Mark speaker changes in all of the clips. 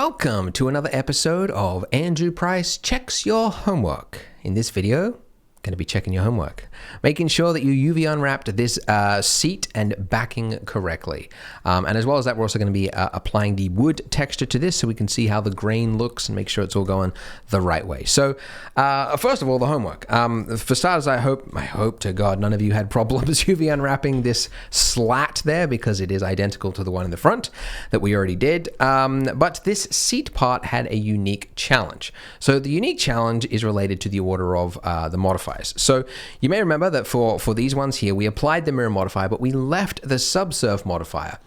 Speaker 1: Welcome to another episode of Andrew Price Checks Your Homework. In this video, going to be checking your homework, making sure that you UV unwrapped this seat and backing correctly. And as well as that, we're also going to be applying the wood texture to this so we can see how the grain looks and make sure it's all going the right way. So first of all, the homework. For starters, I hope to God none of you had problems UV unwrapping this slat there because it is identical to the one in the front that we already did. But this seat part had a unique challenge. So the unique challenge is related to the order of the modifiers. So you may remember that for these ones here, we applied the mirror modifier, but we left the subsurf modifier,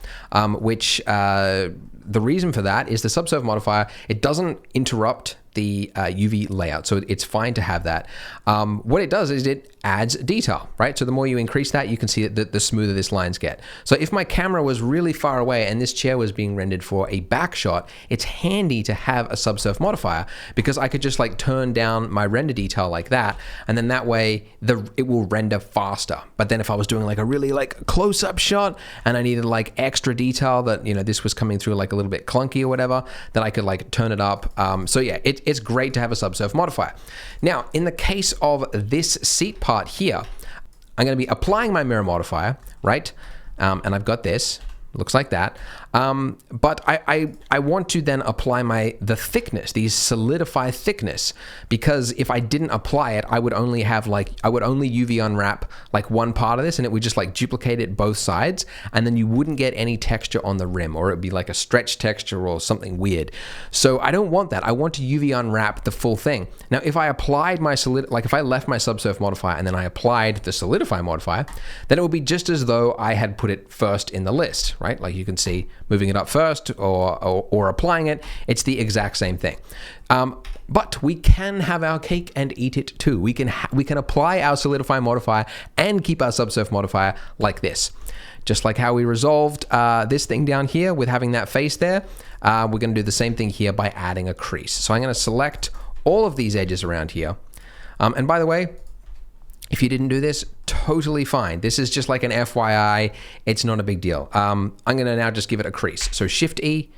Speaker 1: which the reason for that is the subsurf modifier, it doesn't interrupt the UV layout, so it's fine to have that. What it does is it adds detail, right? So the more you increase that, you can see that the smoother this lines get. So if my camera was really far away and this chair was being rendered for a back shot, it's handy to have a subsurf modifier because I could just like turn down my render detail like that, and then that way it will render faster. But then if I was doing like a really like close-up shot and I needed like extra detail that, you know, this was coming through like a little bit clunky or whatever, then I could like turn it up. So yeah, it's great to have a subsurf modifier. Now, in the case of this seat part here, I'm going to be applying my mirror modifier, right? And I've got this. Looks like that. But I want to then apply the thickness, the solidify thickness, because if I didn't apply it, I would only UV unwrap like one part of this and it would just like duplicate it both sides, and then you wouldn't get any texture on the rim, or it'd be like a stretch texture or something weird. So I don't want that. I want to UV unwrap the full thing. Now, if I applied if I left my subsurf modifier and then I applied the solidify modifier, then it would be just as though I had put it first in the list, right? Like you can see, moving it up first or applying it, it's the exact same thing. But we can have our cake and eat it too. We can apply our solidify modifier and keep our subsurf modifier like this. Just like how we resolved this thing down here with having that face there, we're going to do the same thing here by adding a crease. So I'm going to select all of these edges around here. And by the way, if you didn't do this, totally fine. This is just like an FYI. It's not a big deal. I'm going to now just give it a crease. So Shift E,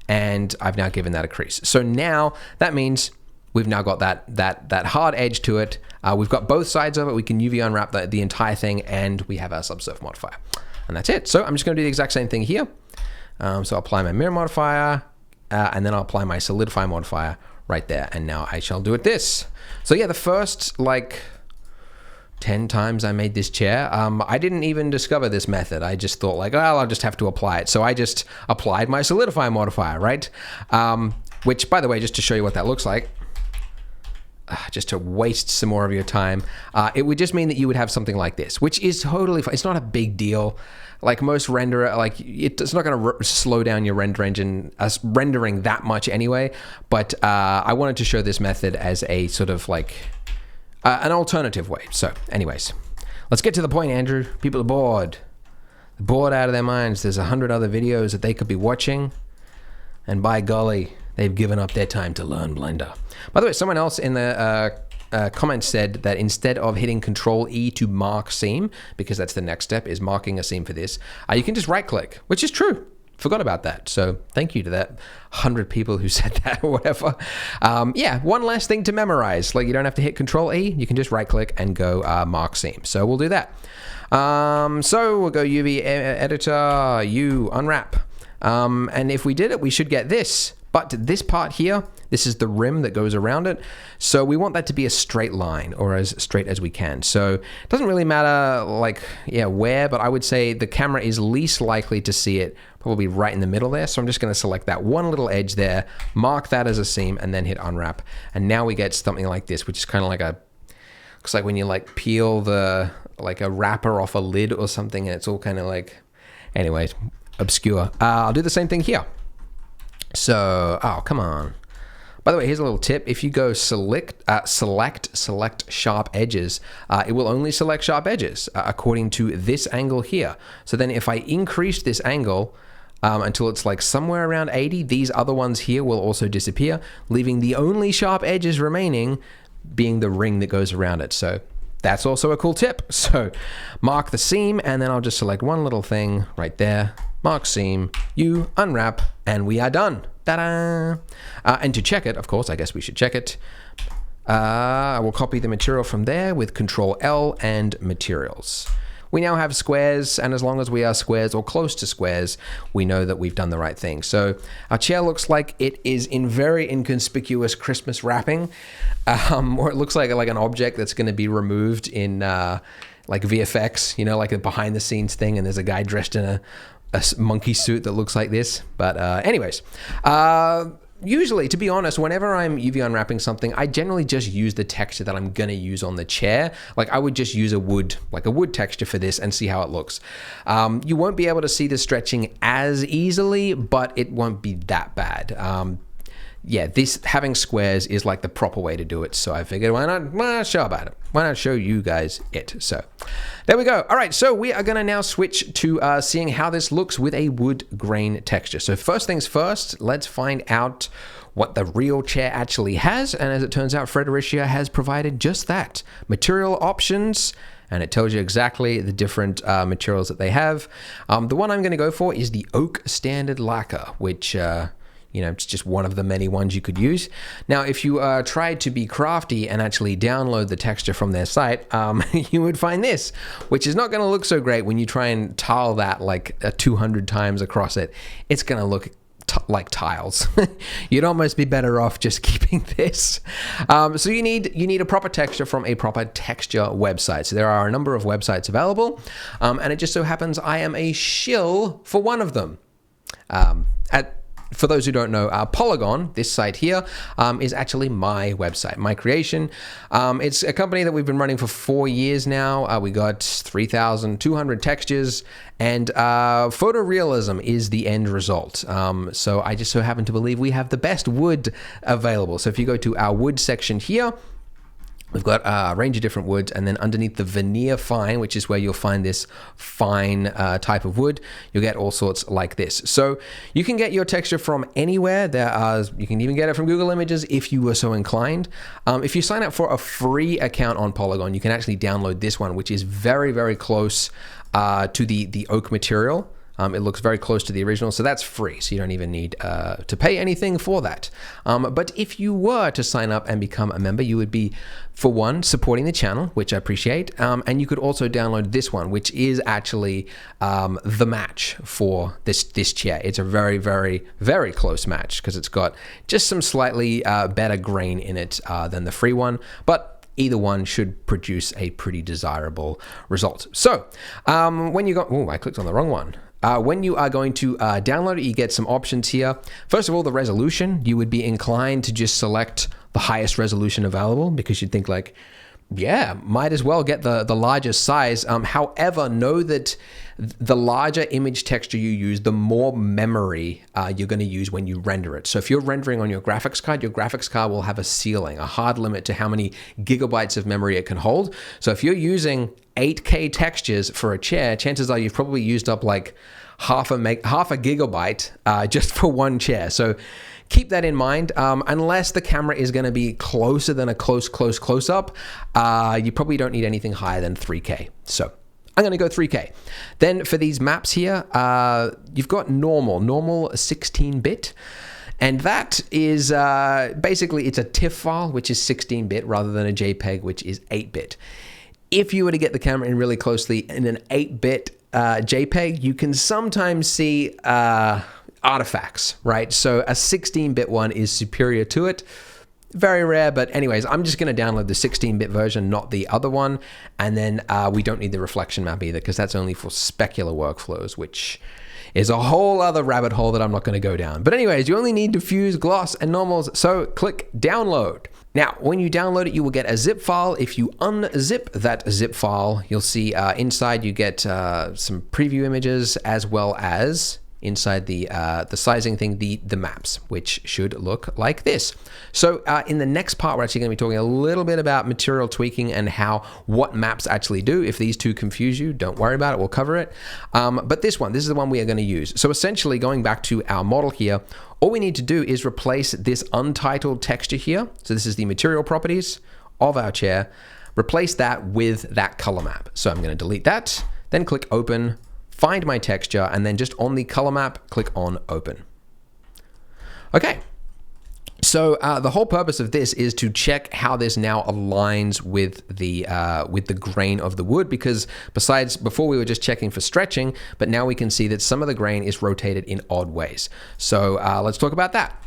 Speaker 1: and I've now given that a crease. So now that means we've now got that hard edge to it. We've got both sides of it. We can UV unwrap the entire thing, and we have our subsurf modifier. And that's it. So I'm just going to do the exact same thing here. So I'll apply my mirror modifier, and then I'll apply my solidify modifier right there. And now I shall do it this. So yeah, the first like 10 times I made this chair, I didn't even discover this method. I just thought like, well, I'll just have to apply it. So I just applied my solidify modifier, right? Which, by the way, just to show you what that looks like, just to waste some more of your time, it would just mean that you would have something like this, which is totally fine. It's not a big deal. Like most renderer, like it's not going to slow down your render engine rendering that much anyway. But I wanted to show this method as a sort of like an alternative way. So anyways, let's get to the point, Andrew. People are bored. They're bored out of their minds. There's 100 other videos that they could be watching. And by golly, they've given up their time to learn Blender. By the way, someone else in the comments said that instead of hitting Control E to mark seam, because that's the next step, is marking a seam for this, you can just right click, which is true. Forgot about that. So thank you to that 100 people who said that or whatever. Yeah, one less thing to memorize. Like you don't have to hit Control E. You can just right click and go mark seam. So we'll do that. So we'll go UV editor, U unwrap. And if we did it, we should get this. But this part here, this is the rim that goes around it. So we want that to be a straight line, or as straight as we can. So it doesn't really matter like, yeah, where, but I would say the camera is least likely to see it probably right in the middle there. So I'm just going to select that one little edge there, mark that as a seam, and then hit unwrap. And now we get something like this, which is kind of like looks like when you like peel like a wrapper off a lid or something, and it's all kind of like, anyway, obscure. I'll do the same thing here. So, oh, come on. By the way, here's a little tip. If you go select sharp edges, it will only select sharp edges according to this angle here. So then if I increase this angle until it's like somewhere around 80, these other ones here will also disappear, leaving the only sharp edges remaining being the ring that goes around it. So that's also a cool tip. So mark the seam, and then I'll just select one little thing right there, mark seam, you unwrap, and we are done. Ta-da! And to check it, of course, I guess we should check it. I will copy the material from there with Control L and materials. We now have squares, and as long as we are squares or close to squares, we know that we've done the right thing. So our chair looks like it is in very inconspicuous Christmas wrapping, or it looks like an object that's going to be removed in like VFX, you know, like a behind the scenes thing, and there's a guy dressed in a monkey suit that looks like this. But anyways, usually, to be honest, whenever I'm UV unwrapping something, I generally just use the texture that I'm gonna use on the chair. Like I would just use a wood texture for this and see how it looks. You won't be able to see the stretching as easily, but it won't be that bad. Yeah, this having squares is like the proper way to do it. So I figured, why not show about it? Why not show you guys it? So there we go. All right, so we are gonna now switch to seeing how this looks with a wood grain texture. So first things first, let's find out what the real chair actually has. And as it turns out, Fredericia has provided just that, material options. And it tells you exactly the different materials that they have. The one I'm gonna go for is the oak standard lacquer, which, you know, it's just one of the many ones you could use. Now, if you tried to be crafty and actually download the texture from their site, you would find this, which is not going to look so great when you try and tile that like 200 times across it. It's going to look like tiles. You'd almost be better off just keeping this. So you need a proper texture from a proper texture website. So there are a number of websites available, and it just so happens I am a shill for one of them. For those who don't know, Polygon, this site here, is actually my website, my creation. It's a company that we've been running for 4 years now. We got 3,200 textures, and photorealism is the end result. So I just so happen to believe we have the best wood available. So if you go to our wood section here, we've got a range of different woods, and then underneath the veneer fine, which is where you'll find this fine type of wood, you'll get all sorts like this. So you can get your texture from anywhere. You can even get it from Google Images if you were so inclined. If you sign up for a free account on Polygon, you can actually download this one, which is very, very close to the oak material. It looks very close to the original, so that's free, so you don't even need to pay anything for that. But if you were to sign up and become a member, you would be, for one, supporting the channel, which I appreciate, and you could also download this one, which is actually the match for this chair. It's a very, very, very close match because it's got just some slightly better grain in it than the free one, but either one should produce a pretty desirable result. So when you got, I clicked on the wrong one. When you are going to download it, you get some options here. First of all, the resolution. You would be inclined to just select the highest resolution available because you'd think like, yeah, might as well get the largest size. However, know that the larger image texture you use, the more memory you're going to use when you render it. So if you're rendering on your graphics card will have a ceiling, a hard limit to how many gigabytes of memory it can hold. So if you're using 8K textures for a chair, chances are you've probably used up like half a gigabyte just for one chair. So keep that in mind. Unless the camera is going to be closer than a close up, you probably don't need anything higher than 3K. So I'm going to go 3K. Then for these maps here, you've got normal 16-bit. And that is basically, it's a TIFF file, which is 16-bit rather than a JPEG, which is 8-bit. If you were to get the camera in really closely in an 8-bit JPEG, you can sometimes see artifacts, right? So a 16-bit one is superior to it. Very rare, but anyways, I'm just going to download the 16-bit version, not the other one. And then we don't need the reflection map either, because that's only for specular workflows, which is a whole other rabbit hole that I'm not going to go down. But anyways, you only need diffuse, gloss, and normals. So click download. Now, when you download it, you will get a zip file. If you unzip that zip file, you'll see inside you get some preview images, as well as inside the sizing thing, the maps, which should look like this. So in the next part, we're actually going to be talking a little bit about material tweaking and what maps actually do. If these two confuse you, don't worry about it. We'll cover it. But this is the one we are going to use. So essentially, going back to our model here, all we need to do is replace this untitled texture here. So this is the material properties of our chair. Replace that with that color map. So I'm going to delete that, then click open, find my texture, and then just on the color map, click on open. Okay. So the whole purpose of this is to check how this now aligns with the grain of the wood, because before we were just checking for stretching, but now we can see that some of the grain is rotated in odd ways. So let's talk about that.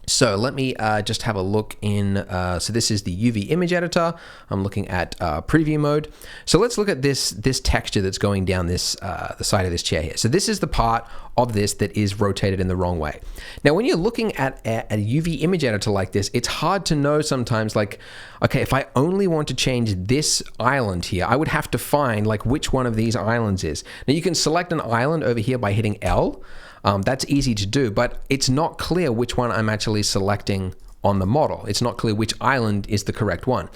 Speaker 1: So let me just have a look in, so this is the UV image editor. I'm looking at preview mode. So let's look at this texture that's going down this the side of this chair here. So this is the part of this that is rotated in the wrong way. Now, when you're looking at a UV image editor like this, it's hard to know sometimes, like, okay, if I only want to change this island here, I would have to find like which one of these islands is. Now you can select an island over here by hitting L. That's easy to do, but it's not clear which one I'm actually selecting on the model. It's not clear which island is the correct one.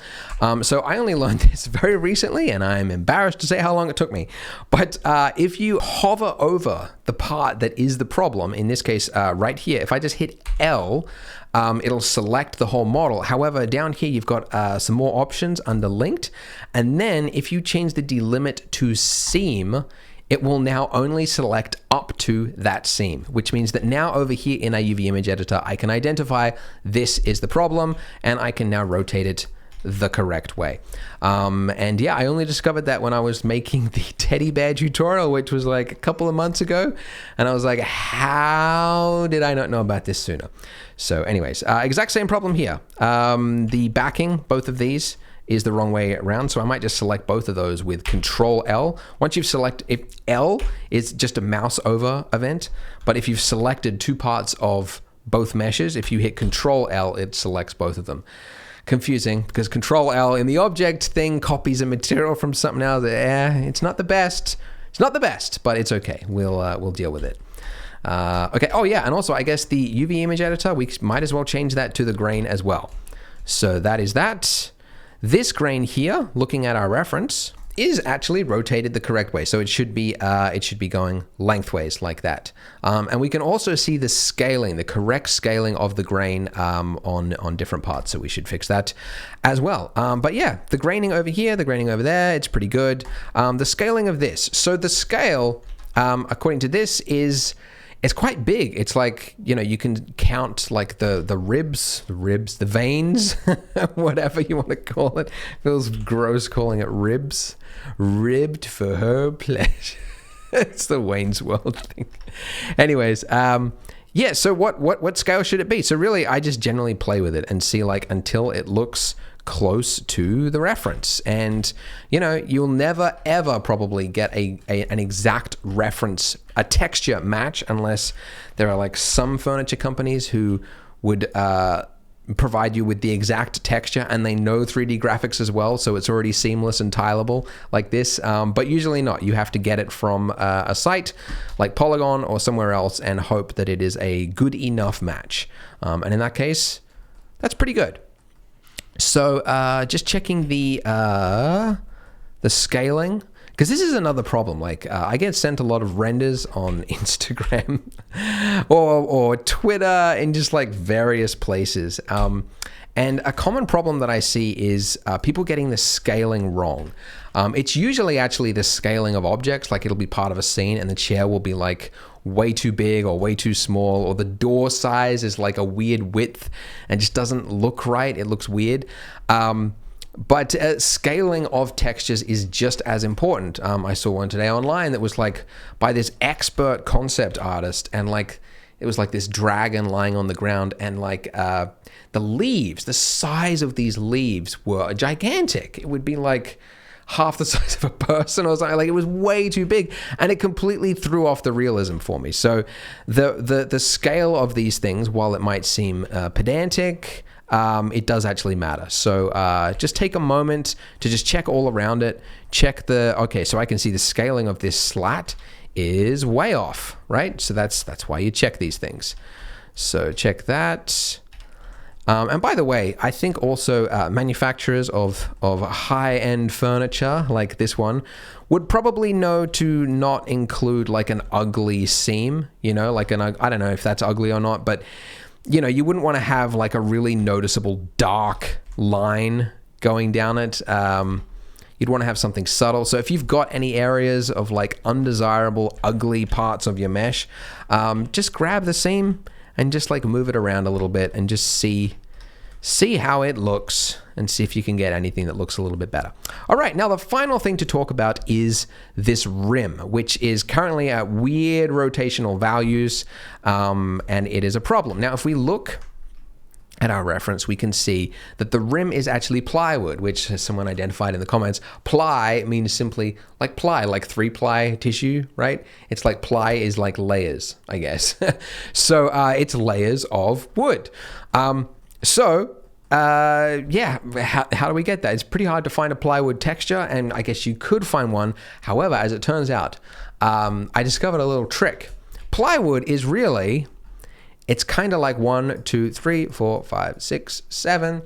Speaker 1: So I only learned this very recently, and I'm embarrassed to say how long it took me. But if you hover over the part that is the problem, in this case right here, if I just hit L, it'll select the whole model. However, down here you've got some more options under linked, and then if you change the delimit to seam, it will now only select up to that seam, which means that now over here in our UV image editor, I can identify this is the problem, and I can now rotate it the correct way. And yeah, I only discovered that when I was making the teddy bear tutorial, which was like a couple of months ago, and I was like, how did I not know about this sooner? So anyways, exact same problem here. The backing, both of these, is the wrong way around. So I might just select both of those with Control L. Once you've selected, if L is just a mouse over event, but if you've selected two parts of both meshes, if you hit Control L, it selects both of them. Confusing, because Control L in the object thing copies a material from something else. It's not the best. It's not the best, but it's okay. We'll deal with it. Okay. Oh yeah, and also I guess the UV image editor, we might as well change that to the grain as well. So that is that. This grain here, looking at our reference, is actually rotated the correct way. So it should be going lengthways like that. And we can also see the scaling, the correct scaling of the grain on different parts. So we should fix that as well. But yeah, the graining over here, the graining over there, it's pretty good. The scaling of this. So the scale, according to this, it's quite big. It's like, you know, you can count like the ribs, the veins, whatever you want to call it. Feels gross calling it ribs. Ribbed for her pleasure. It's the Wayne's World thing. Anyways, yeah, so what scale should it be? So really, I just generally play with it and see like until it looks close to the reference. And you know, you'll never ever probably get an exact reference, a texture match, unless there are like some furniture companies who would provide you with the exact texture and they know 3D graphics as well, so it's already seamless and tileable like this, but usually not. You have to get it from a site like Polygon or somewhere else and hope that it is a good enough match, and in that case, that's pretty good. So just checking the scaling, because this is another problem. Like I get sent a lot of renders on Instagram or Twitter and just like various places. And a common problem that I see is people getting the scaling wrong. It's usually actually the scaling of objects, like it'll be part of a scene and the chair will be like way too big or way too small, or the door size is like a weird width and just doesn't look right. It looks weird. But scaling of textures is just as important. I saw one today online that was like by this expert concept artist, and like it was like this dragon lying on the ground, and like the leaves, the size of these leaves were gigantic. It would be like half the size of a person or something. Like it was way too big, and it completely threw off the realism for me. So the scale of these things, while it might seem pedantic, it does actually matter. So just take a moment to just check all around it. Check okay, so I can see the scaling of this slat is way off, right? So that's why you check these things. So check that. And by the way, I think also manufacturers of high-end furniture like this one would probably know to not include like an ugly seam, you know, like I don't know if that's ugly or not, but you know, you wouldn't want to have like a really noticeable dark line going down it. You'd want to have something subtle. So if you've got any areas of like undesirable, ugly parts of your mesh, just grab the seam and just like move it around a little bit and just see how it looks and see if you can get anything that looks a little bit better. All right, now the final thing to talk about is this rim, which is currently at weird rotational values, and it is a problem. Now, if we look at our reference, we can see that the rim is actually plywood, which, as someone identified in the comments, ply means simply like ply, like 3-ply tissue, right? It's like ply is like layers, I guess. So it's layers of wood. Yeah, how do we get that? It's pretty hard to find a plywood texture, and I guess you could find one. However, as it turns out, I discovered a little trick. Plywood is really, it's kind of like 1, 2, 3, 4, 5, 6, 7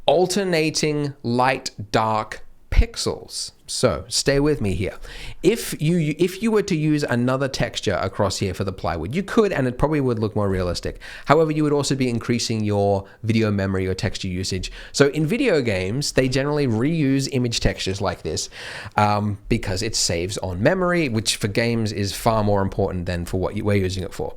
Speaker 1: alternating light, dark pixels. So stay with me here. If you were to use another texture across here for the plywood, you could, and it probably would look more realistic. However, you would also be increasing your video memory or texture usage. So in video games, they generally reuse image textures like this because it saves on memory, which for games is far more important than for what we're using it for.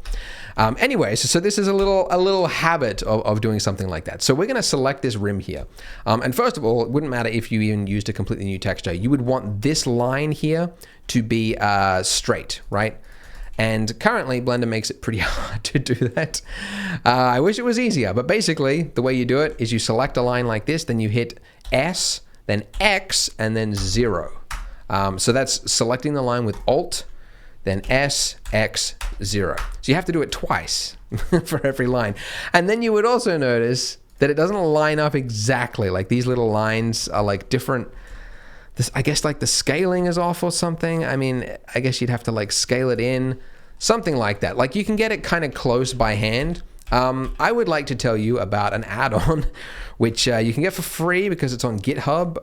Speaker 1: Anyway, so this is a little habit of doing something like that. So we're going to select this rim here. And first of all, it wouldn't matter if you even used a completely new texture. You would want this line here to be straight, right? And currently, Blender makes it pretty hard to do that. I wish it was easier, but basically, the way you do it is you select a line like this, then you hit S, then X, and then 0. So that's selecting the line with Alt, then S, X, 0. So you have to do it twice for every line. And then you would also notice that it doesn't line up exactly. Like these little lines are like different. I guess like the scaling is off or something. I mean, I guess you'd have to like scale it in, something like that. Like you can get it kind of close by hand. I would like to tell you about an add-on which you can get for free because it's on GitHub.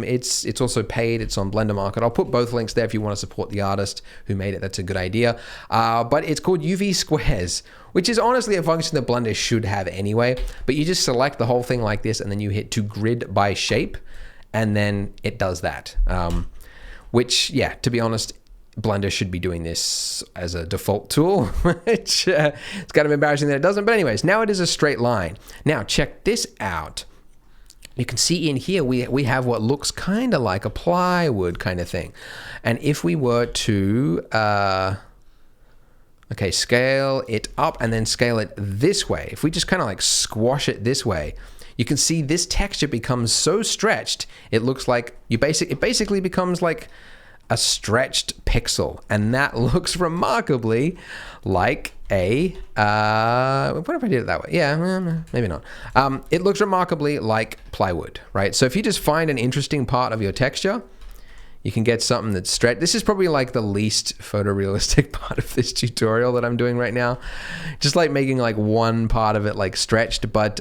Speaker 1: It's also paid. It's on Blender Market. I'll put both links there if you want to support the artist who made it. That's a good idea. But it's called UV Squares, which is honestly a function that Blender should have anyway. But you just select the whole thing like this, and then you hit to grid by shape, and then it does that. Which, yeah, to be honest, Blender should be doing this as a default tool, which it's kind of embarrassing that it doesn't. But anyways, now it is a straight line. Now check this out. You can see in here we have what looks kind of like a plywood kind of thing. And if we were to, okay, scale it up and then scale it this way, if we just kind of like squash it this way, you can see this texture becomes so stretched, it looks like it basically becomes like a stretched pixel, and that looks remarkably like a what if I did it that way? Yeah, maybe not. It looks remarkably like plywood, right? So if you just find an interesting part of your texture, you can get something that's stretched. This is probably like the least photorealistic part of this tutorial that I'm doing right now, just like making like one part of it like stretched. But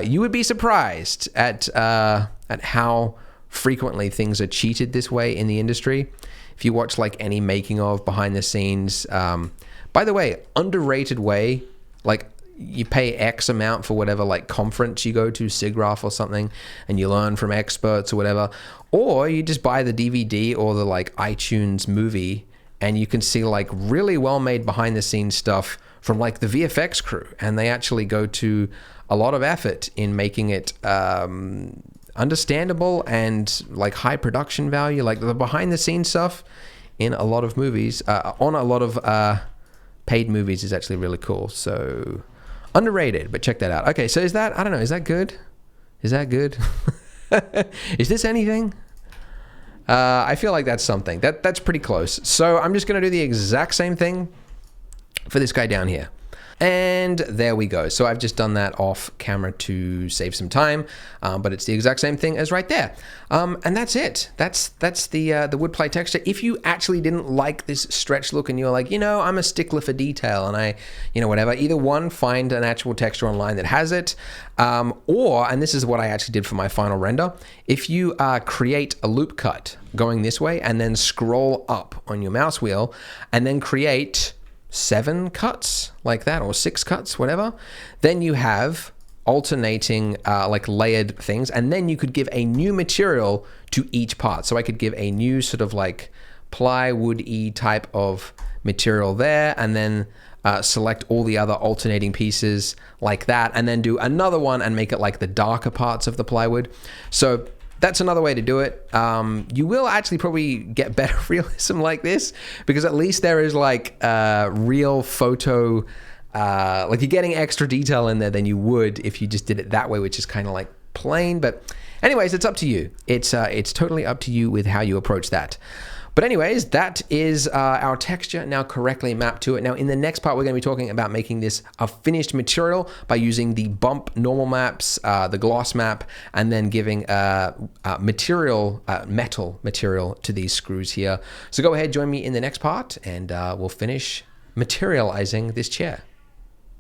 Speaker 1: you would be surprised at how frequently things are cheated this way in the industry. If you watch like any making of behind the scenes, by the way, underrated way, like you pay X amount for whatever like conference you go to, SIGGRAPH or something, and you learn from experts or whatever, or you just buy the DVD or the like iTunes movie, and you can see like really well made behind the scenes stuff from like the VFX crew, and they actually go to a lot of effort in making it understandable and like high production value. Like the behind the scenes stuff in a lot of movies, on a lot of paid movies, is actually really cool. So underrated, but check that out. Okay, so is that, I don't know, is that good? Is that good? Is this anything? I feel like that's something. That's pretty close. So I'm just gonna do the exact same thing for this guy down here. And there we go. So I've just done that off camera to save some time, but it's the exact same thing as right there. And that's it. That's the wood ply texture. If you actually didn't like this stretch look and you're like, you know, I'm a stickler for detail and I, you know, whatever, either one, find an actual texture online that has it, or, and this is what I actually did for my final render, if you create a loop cut going this way and then scroll up on your mouse wheel and then create 7 cuts like that, or 6 cuts, whatever, then you have alternating like layered things, and then you could give a new material to each part. So I could give a new sort of like plywood-y type of material there, and then select all the other alternating pieces like that, and then do another one and make it like the darker parts of the plywood. So that's another way to do it. You will actually probably get better realism like this, because at least there is like real photo, like you're getting extra detail in there than you would if you just did it that way, which is kind of like plain. But anyways, it's up to you. It's totally up to you with how you approach that. But anyways, that is our texture now correctly mapped to it. Now in the next part, we're going to be talking about making this a finished material by using the bump normal maps, the gloss map, and then giving metal material to these screws here. So go ahead, join me in the next part, and we'll finish materializing this chair.